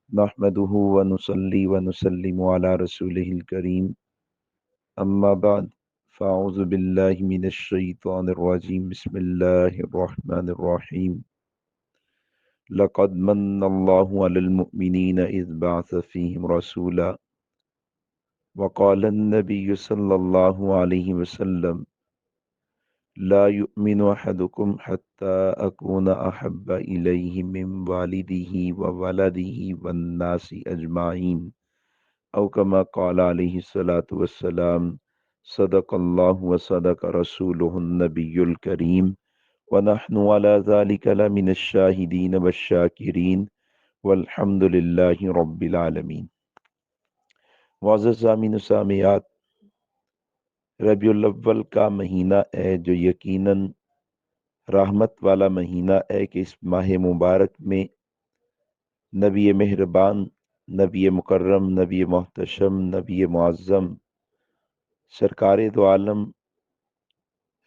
نحمده ونصلي ونسلم على رسوله الكريم أما بعد فأعوذ بالله من الشيطان الرجيم بسم الله الرحمن الرحيم لقد من الله على المؤمنين إذ بعث فيهم رسولا وقال النبي صلى الله عليه وسلم لا يؤمن أحدكم حتى أكون أحب إليه من والده وولده والناس أجمعين او کما قال علیہ الصلوۃ والسلام صدق اللہ وصدق رسولہ النبی الکریم ونحن على ذلك لمن الشاہدین والشاکرین والحمد للہ رب العالمین۔ معزز سامعین و سامعات، ربیع الاول کا مہینہ ہے جو یقیناً رحمت والا مہینہ ہے کہ اس ماہ مبارک میں نبی مہربان، نبی مکرم، نبی محتشم، نبی معظم، سرکار دو عالم،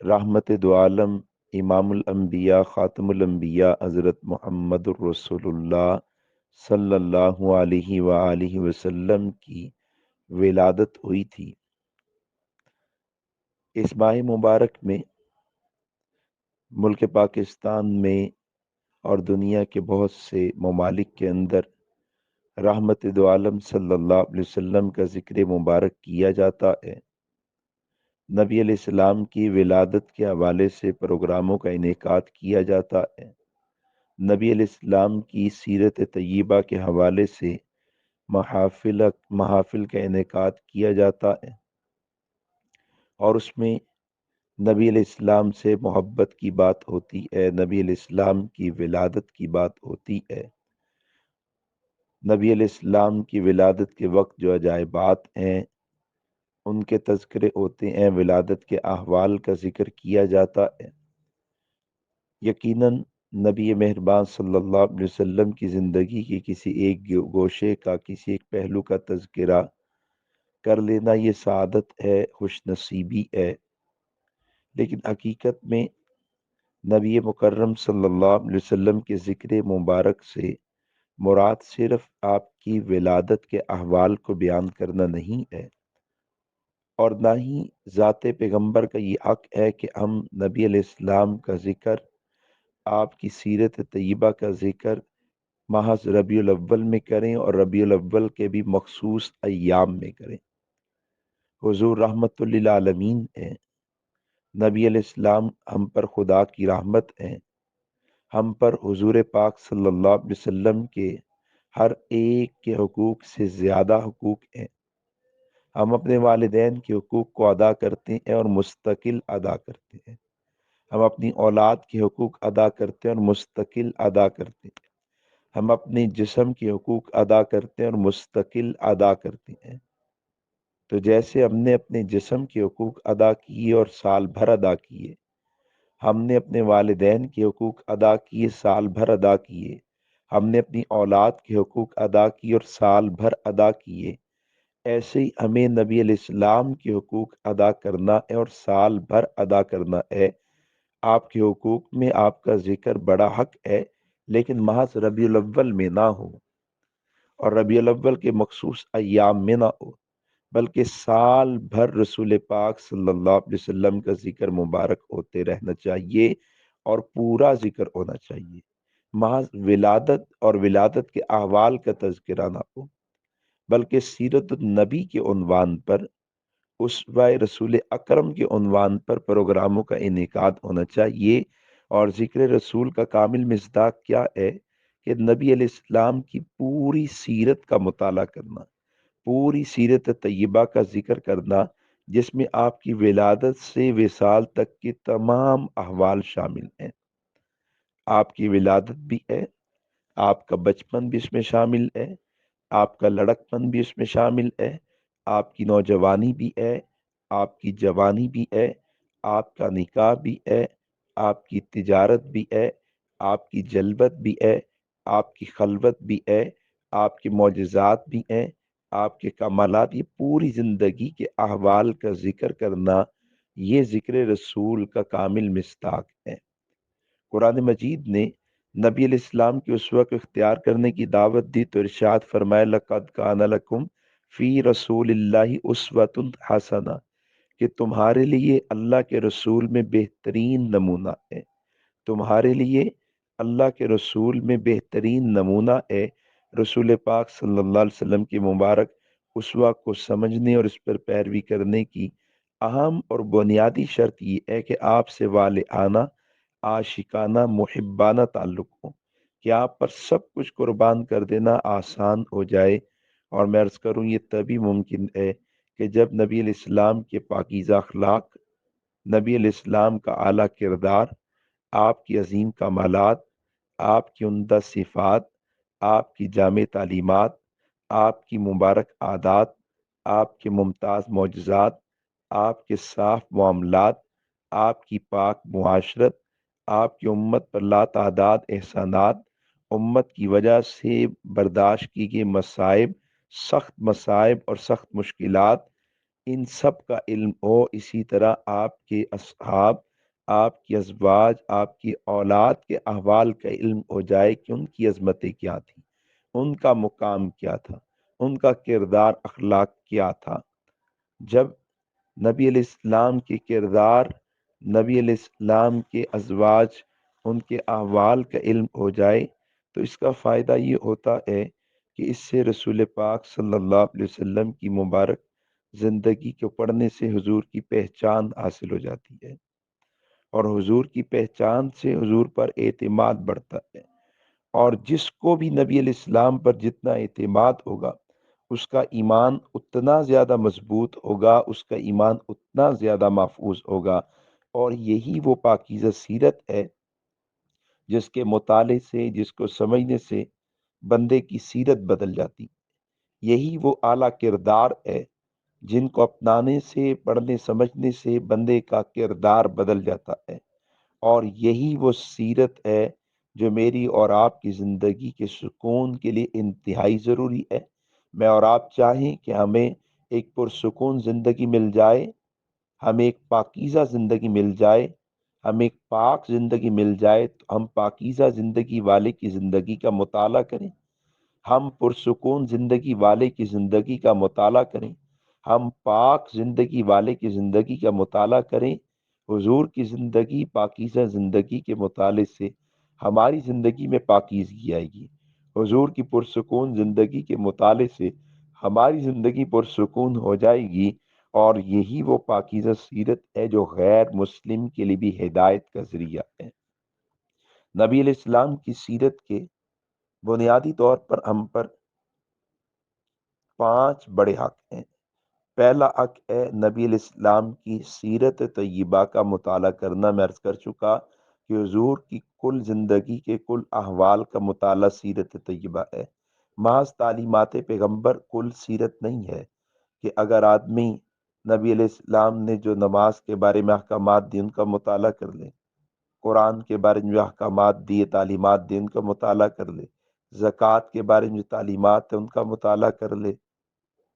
رحمت دو عالم، امام الانبیاء، خاتم الانبیاء حضرت محمد الرسول اللہ صلی اللہ علیہ وآلہ وسلم کی ولادت ہوئی تھی۔ اس ماہ مبارک میں ملک پاکستان میں اور دنیا کے بہت سے ممالک کے اندر رحمت دو عالم صلی اللہ علیہ وسلم کا ذکر مبارک کیا جاتا ہے۔ نبی علیہ السلام کی ولادت کے حوالے سے پروگراموں کا انعقاد کیا جاتا ہے۔ نبی علیہ السلام کی سیرت طیبہ کے حوالے سے محافل کا انعقاد کیا جاتا ہے، اور اس میں نبی علیہ السلام سے محبت کی بات ہوتی ہے، نبی علیہ السلام کی ولادت کی بات ہوتی ہے۔ نبی علیہ السلام کی ولادت کے وقت جو عجائبات ہیں ان کے تذکرے ہوتے ہیں، ولادت کے احوال کا ذکر کیا جاتا ہے۔ یقیناً نبی مہربان صلی اللہ علیہ وسلم کی زندگی کی کسی ایک گوشے کا، کسی ایک پہلو کا تذکرہ کر لینا یہ سعادت ہے، خوش نصیبی ہے، لیکن حقیقت میں نبی مکرم صلی اللہ علیہ وسلم کے ذکر مبارک سے مراد صرف آپ کی ولادت کے احوال کو بیان کرنا نہیں ہے، اور نہ ہی ذات پیغمبر کا یہ حق ہے کہ ہم نبی علیہ السلام کا ذکر، آپ کی سیرت طیبہ کا ذکر محض ربیع الاول میں کریں اور ربیع الاول کے بھی مخصوص ایام میں کریں۔ حضور رحمت للعالمین ہیں، نبی علیہ السلام ہم پر خدا کی رحمت ہیں، ہم پر حضور پاک صلی اللہ علیہ وسلم کے ہر ایک کے حقوق سے زیادہ حقوق ہیں۔ ہم اپنے والدین کے حقوق کو ادا کرتے ہیں اور مستقل ادا کرتے ہیں، ہم اپنی اولاد کے حقوق ادا کرتے ہیں اور مستقل ادا کرتے ہیں، ہم اپنے جسم کے حقوق ادا کرتے ہیں اور مستقل ادا کرتے ہیں۔ تو جیسے ہم نے اپنے جسم کے حقوق ادا کیے اور سال بھر ادا کیے، ہم نے اپنے والدین کے حقوق ادا کیے، سال بھر ادا کیے، ہم نے اپنی اولاد کے حقوق ادا کیے اور سال بھر ادا کیے، ایسے ہی ہمیں نبی علیہ السلام کے حقوق ادا کرنا ہے اور سال بھر ادا کرنا ہے۔ آپ کے حقوق میں آپ کا ذکر بڑا حق ہے، لیکن محض ربیع الاول میں نہ ہو اور ربیع الاول کے مخصوص ایام میں نہ ہو، بلکہ سال بھر رسول پاک صلی اللہ علیہ وسلم کا ذکر مبارک ہوتے رہنا چاہیے اور پورا ذکر ہونا چاہیے۔ محض ولادت اور ولادت کے احوال کا تذکرہ نہ ہو، بلکہ سیرت النبی کے عنوان پر، اسوہ رسول اکرم کے عنوان پر پروگراموں کا انعقاد ہونا چاہیے۔ اور ذکر رسول کا کامل مصداق کیا ہے کہ نبی علیہ السلام کی پوری سیرت کا مطالعہ کرنا، پوری سیرت طیبہ کا ذکر کرنا، جس میں آپ کی ولادت سے وصال تک کے تمام احوال شامل ہیں۔ آپ کی ولادت بھی ہے، آپ کا بچپن بھی اس میں شامل ہے، آپ کا لڑکپن بھی اس میں شامل ہے، آپ کی نوجوانی بھی ہے، آپ کی جوانی بھی ہے، آپ کا نکاح بھی ہے، آپ کی تجارت بھی ہے، آپ کی جلبت بھی ہے، آپ کی خلوت بھی ہے، آپ کے معجزات بھی ہیں، آپ کے کمالات، یہ پوری زندگی کے احوال کا ذکر کرنا، یہ ذکر رسول کا کامل مصداق ہے۔ قرآن مجید نے نبی علیہ السلام کی اسوہ کو اختیار کرنے کی دعوت دی تو ارشاد فرمائے لقد کان لکم فی رسول اللہ اسوۃ حسنہ، کہ تمہارے لیے اللہ کے رسول میں بہترین نمونہ ہے، تمہارے لیے اللہ کے رسول میں بہترین نمونہ ہے۔ رسول پاک صلی اللہ علیہ وسلم کی مبارک اسوہ کو سمجھنے اور اس پر پیروی کرنے کی اہم اور بنیادی شرط یہ ہے کہ آپ سے والہانہ، عاشقانہ، محبانہ تعلق ہو، کہ آپ پر سب کچھ قربان کر دینا آسان ہو جائے۔ اور میں عرض کروں یہ تبھی ممکن ہے کہ جب نبی علیہ السلام کے پاکیزہ اخلاق، نبی علیہ السلام کا اعلیٰ کردار، آپ کی عظیم کمالات، آپ کی عمدہ صفات، آپ کی جامع تعلیمات، آپ کی مبارک عادات، آپ کے ممتاز معجزات، آپ کے صاف معاملات، آپ کی پاک معاشرت، آپ کی امت پر لاتعداد احسانات، امت کی وجہ سے برداشت کی گئی مصائب، سخت مصائب اور سخت مشکلات، ان سب کا علم ہو۔ اسی طرح آپ کے اصحاب، آپ کی ازواج، آپ کی اولاد کے احوال کا علم ہو جائے کہ ان کی عظمتیں کیا تھیں، ان کا مقام کیا تھا، ان کا کردار اخلاق کیا تھا۔ جب نبی علیہ السلام کے کردار، نبی علیہ السلام کے ازواج، ان کے احوال کا علم ہو جائے تو اس کا فائدہ یہ ہوتا ہے کہ اس سے رسول پاک صلی اللہ علیہ وسلم کی مبارک زندگی کو پڑھنے سے حضور کی پہچان حاصل ہو جاتی ہے، اور حضور کی پہچان سے حضور پر اعتماد بڑھتا ہے، اور جس کو بھی نبی علیہ السلام پر جتنا اعتماد ہوگا اس کا ایمان اتنا زیادہ مضبوط ہوگا، اس کا ایمان اتنا زیادہ محفوظ ہوگا۔ اور یہی وہ پاکیزہ سیرت ہے جس کے مطالعے سے، جس کو سمجھنے سے بندے کی سیرت بدل جاتی، یہی وہ اعلیٰ کردار ہے جن کو اپنانے سے، پڑھنے سمجھنے سے بندے کا کردار بدل جاتا ہے، اور یہی وہ سیرت ہے جو میری اور آپ کی زندگی کے سکون کے لیے انتہائی ضروری ہے۔ میں اور آپ چاہیں کہ ہمیں ایک پرسکون زندگی مل جائے، ہمیں ایک پاکیزہ زندگی مل جائے، ہمیں ایک پاک زندگی مل جائے، تو ہم پاکیزہ زندگی والے کی زندگی کا مطالعہ کریں، ہم پرسکون زندگی والے کی زندگی کا مطالعہ کریں، ہم پاک زندگی والے کی زندگی کا مطالعہ کریں۔ حضور کی زندگی، پاکیزہ زندگی کے مطالعے سے ہماری زندگی میں پاکیزگی آئے گی، حضور کی پرسکون زندگی کے مطالعے سے ہماری زندگی پرسکون ہو جائے گی، اور یہی وہ پاکیزہ سیرت ہے جو غیر مسلم کے لیے بھی ہدایت کا ذریعہ ہے۔ نبی علیہ السلام کی سیرت کے بنیادی طور پر ہم پر 5 بڑے حق ہیں۔ پہلا حق ہے نبی علیہ السلام کی سیرت طیبہ کا مطالعہ کرنا۔ میں عرض کر چکا کہ حضور کی کل زندگی کے کل احوال کا مطالعہ سیرت طیبہ ہے، محض تعلیمات پیغمبر کل سیرت نہیں ہے۔ کہ اگر آدمی نبی علیہ السلام نے جو نماز کے بارے میں احکامات دی ان کا مطالعہ کر لے، قرآن کے بارے میں جو احکامات دیے، تعلیمات دی، ان کا مطالعہ کر لے، زکوٰۃ کے بارے میں جو تعلیمات ہیں ان کا مطالعہ کر لے،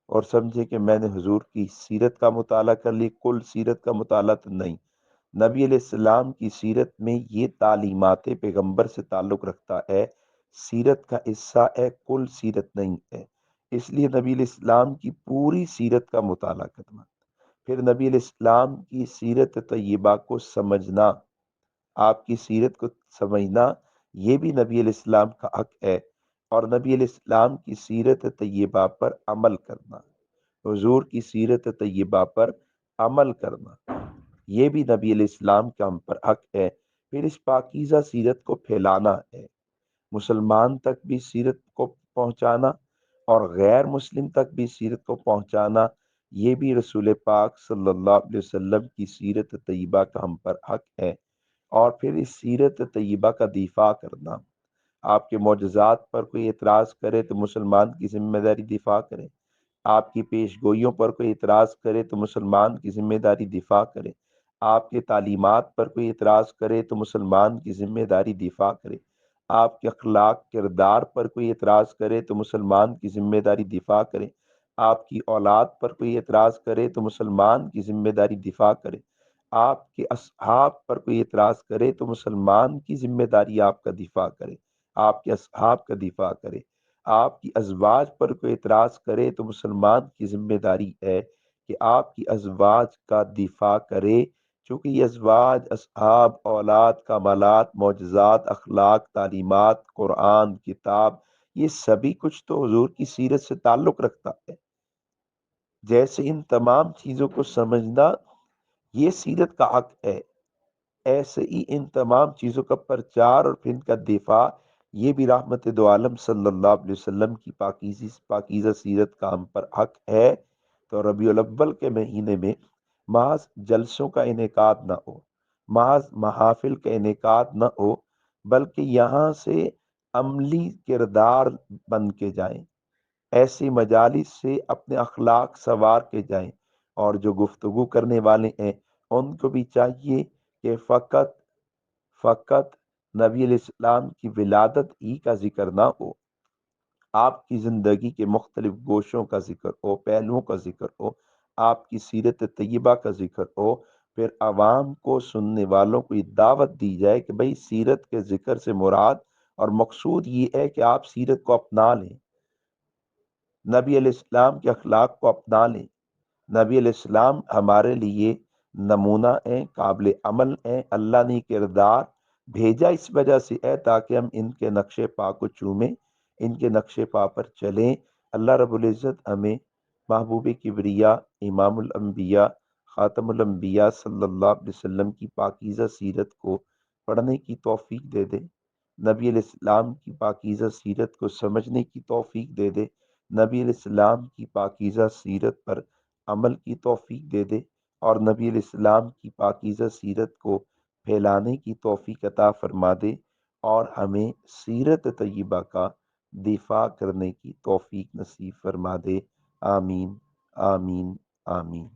اور سمجھے کہ میں نے حضور کی سیرت کا مطالعہ کر لی، کل سیرت کا مطالعہ تو نہیں۔ نبی علیہ السلام کی سیرت میں یہ تعلیمات پیغمبر سے تعلق رکھتا ہے، سیرت کا حصہ ہے، کل سیرت نہیں ہے۔ اس لیے نبی علیہ السلام کی پوری سیرت کا مطالعہ کرنا، پھر نبی علیہ السلام کی سیرت طیبہ کو سمجھنا، آپ کی سیرت کو سمجھنا، یہ بھی نبی علیہ السلام کا حق ہے، اور نبی علیہ السلام کی سیرت طیبہ پر عمل کرنا، حضور کی سیرت طیبہ پر عمل کرنا، یہ بھی نبی علیہ السلام کا ہم پر حق ہے۔ پھر اس پاکیزہ سیرت کو پھیلانا ہے، مسلمان تک بھی سیرت کو پہنچانا، اور غیر مسلم تک بھی سیرت کو پہنچانا، یہ بھی رسول پاک صلی اللہ علیہ وسلم کی سیرت طیبہ کا ہم پر حق ہے۔ اور پھر اس سیرت طیبہ کا دفاع کرنا، آپ کے معجزات پر کوئی اعتراض کرے تو مسلمان کی ذمہ داری دفاع کرے، آپ کی پیش گوئیوں پر کوئی اعتراض کرے تو مسلمان کی ذمہ داری دفاع کرے، آپ کے تعلیمات پر کوئی اعتراض کرے تو مسلمان کی ذمہ داری دفاع کرے، آپ کے اخلاق کردار پر کوئی اعتراض کرے تو مسلمان کی ذمہ داری دفاع کرے، آپ کی اولاد پر کوئی اعتراض کرے تو مسلمان کی ذمہ داری دفاع کرے، آپ کے اصحاب پر کوئی اعتراض کرے تو مسلمان کی ذمہ داری آپ کا دفاع کرے، آپ کے اصحاب کا دفاع کرے۔ آپ کی ازواج پر کوئی اعتراض کرے تو مسلمان کی ذمہ داری ہے کہ آپ کی ازواج کا دفاع کرے، چونکہ یہ ازواج، اصحاب، اولاد، کمالات، معجزات، اخلاق، تعلیمات، قرآن، کتاب، یہ سبھی کچھ تو حضور کی سیرت سے تعلق رکھتا ہے۔ جیسے ان تمام چیزوں کو سمجھنا یہ سیرت کا حق ہے، ایسے ہی ان تمام چیزوں کا پرچار اور پھر ان کا دفاع یہ بھی رحمت دو عالم صلی اللہ علیہ وسلم کی پاکیزہ سیرت کا ہم پر حق ہے۔ تو ربیع الاول کے مہینے میں محض جلسوں کا انعقاد نہ ہو، محض محافل کا انعقاد نہ ہو، بلکہ یہاں سے عملی کردار بن کے جائیں، ایسی مجالس سے اپنے اخلاق سنوار کے جائیں، اور جو گفتگو کرنے والے ہیں ان کو بھی چاہیے کہ فقط نبی علیہ السلام کی ولادت ہی کا ذکر نہ ہو، آپ کی زندگی کے مختلف گوشوں کا ذکر ہو، پہلوؤں کا ذکر ہو، آپ کی سیرت طیبہ کا ذکر ہو، پھر عوام کو، سننے والوں کو یہ دعوت دی جائے کہ بھئی سیرت کے ذکر سے مراد اور مقصود یہ ہے کہ آپ سیرت کو اپنا لیں، نبی علیہ السلام کے اخلاق کو اپنا لیں۔ نبی علیہ السلام ہمارے لیے نمونہ ہیں، قابل عمل ہیں، اللہ نے کردار بھیجا اس وجہ سے ہے تاکہ ہم ان کے نقش پا کو چومیں، ان کے نقش پا پر چلیں۔ اللہ رب العزت ہمیں محبوب کبریا، امام الانبیاء، خاتم الانبیاء صلی اللہ علیہ وسلم کی پاکیزہ سیرت کو پڑھنے کی توفیق دے دے، نبی علیہ السلام کی پاکیزہ سیرت کو سمجھنے کی توفیق دے دے، نبی علیہ السلام کی پاکیزہ سیرت پر عمل کی توفیق دے دے، اور نبی علیہ السلام کی پاکیزہ سیرت کو پھیلانے کی توفیق عطا فرما دے، اور ہمیں سیرت طیبہ کا دفاع کرنے کی توفیق نصیب فرما دے۔ آمین، آمین، آمین۔